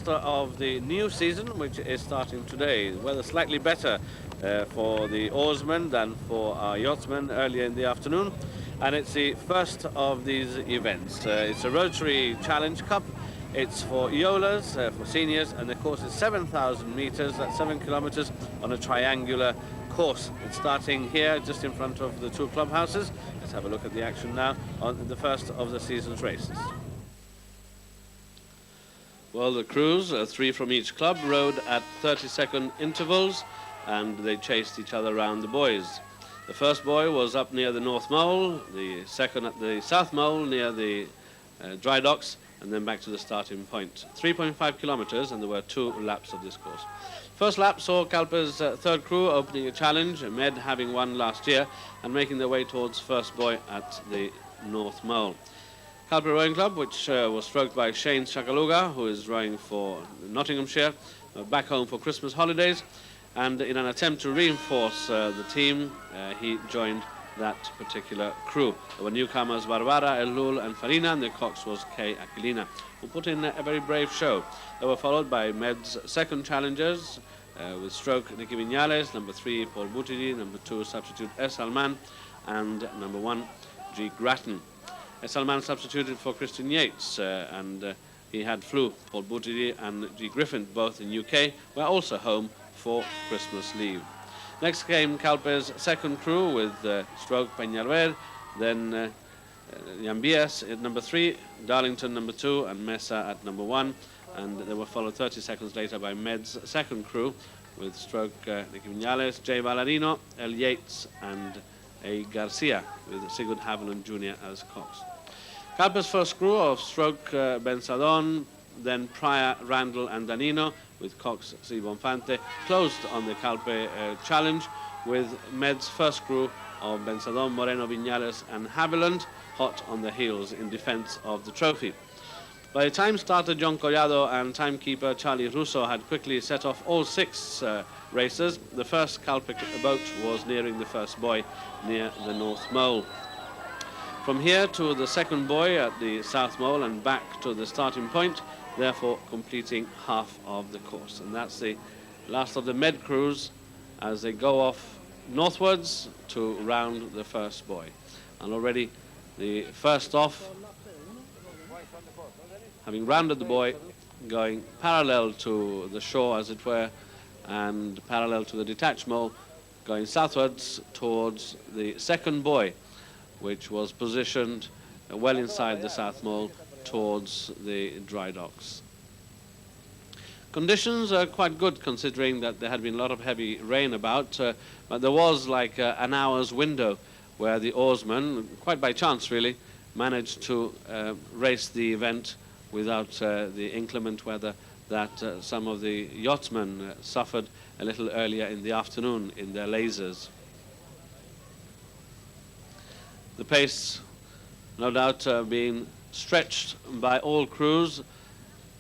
first of the new season, which is starting today. The weather slightly better for the oarsmen than for our yachtsmen earlier in the afternoon. And it's the first of these events. It's a Rotary Challenge Cup. It's for Yolas, for seniors, and the course is 7,000 meters, that's 7 kilometers on a triangular course. It's starting here just in front of the two clubhouses. Let's have a look at the action now on the first of the season's races. Well, the crews, 3 from each club, rowed at 30-second intervals, and they chased each other around the buoys. The first buoy was up near the North Mole, the second at the South Mole near the dry docks, and then back to the starting point. 3.5 kilometers, and there were 2 laps of this course. First lap saw Kalpe's third crew opening a challenge, Med having won last year, and making their way towards first buoy at the North Mole. Kalpe Rowing Club, which was stroked by Shane Shakaluga, who is rowing for Nottinghamshire, back home for Christmas holidays, and in an attempt to reinforce the team, he joined that particular crew. There were newcomers Barbara, Elul and Farina, and the cox was Kay Aquilina, who put in a very brave show. They were followed by Med's second challengers, with stroke Nicky Viñales, number 3 Paul Buttigieg, number 2 substitute S. Alman, and number 1 G. Grattan. S. Alman substituted for Christian Yates, and he had flew. Paul Buttigieg and G. Griffin, both in UK, were also home for Christmas leave. Next came Kalpe's second crew with stroke Peñalver, then Yambias at number 3, Darlington number 2, and Mesa at number 1. And they were followed 30 seconds later by Med's second crew with stroke Nicky Viñales, J. Valerino, L. Yates, and A. Garcia, with Sigurd Haviland Jr. as cox. Kalpe's first crew of stroke Bensadon, then Pryor, Randall, and Danino, with cox C. Bonfante, closed on the Kalpe challenge, with Med's first crew of Bensadon, Moreno, Viñales, and Haviland hot on the heels in defense of the trophy. By the time starter John Collado and timekeeper Charlie Russo had quickly set off all 6 racers, the first Kalpe boat was nearing the first buoy near the North Mole. From here to the second buoy at the South Mole and back to the starting point, therefore completing half of the course. And that's the last of the Med crews as they go off northwards to round the first buoy. And already the first off, having rounded the buoy, going parallel to the shore, as it were, and parallel to the detached mole, going southwards towards the second buoy, which was positioned well inside the South Mole towards the dry docks. Conditions are quite good, considering that there had been a lot of heavy rain about, but there was like an hour's window where the oarsmen, quite by chance really, managed to race the event without the inclement weather that some of the yachtsmen suffered a little earlier in the afternoon in their lasers. The pace, no doubt, being stretched by all crews.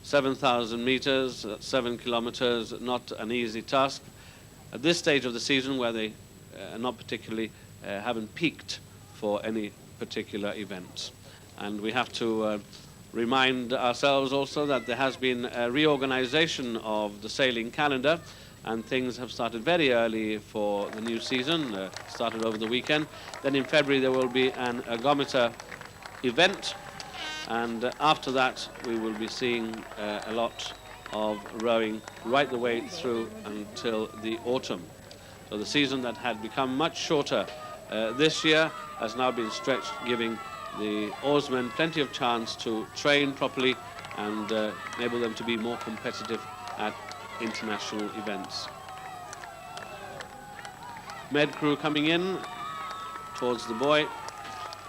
7,000 meters, 7 kilometers, not an easy task. At this stage of the season, where they not particularly haven't peaked for any particular event. And we have to remind ourselves also that there has been a reorganization of the sailing calendar, and things have started very early for the new season, started over the weekend. Then in February there will be an ergometer event, and after that we will be seeing a lot of rowing right the way through until the autumn. So the season that had become much shorter this year has now been stretched, giving the oarsmen plenty of chance to train properly and enable them to be more competitive at international events. Med crew coming in towards the buoy,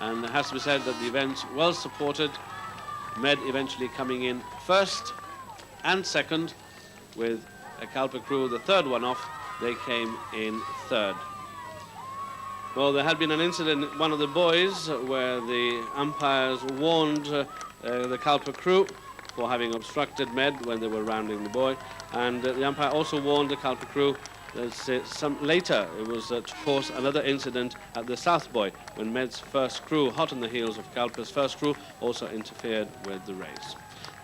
and it has to be said that the event well supported. Med eventually coming in first and second, with a Kalpe crew, the third one off, they came in third. Well, there had been an incident at one of the buoys where the umpires warned the Kalpe crew for having obstructed Med when they were rounding the buoy, and the umpire also warned the Kalpe crew later it was to cause another incident at the South Buoy when Med's first crew, hot on the heels of Kalpe's first crew, also interfered with the race.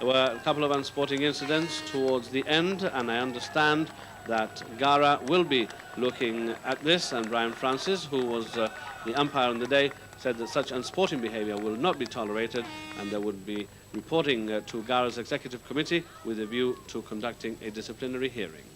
There were a couple of unsporting incidents towards the end, and I understand that Gara will be looking at this, and Brian Francis, who was the umpire on the day, said that such unsporting behavior will not be tolerated, and they would be reporting to Gara's executive committee with a view to conducting a disciplinary hearing.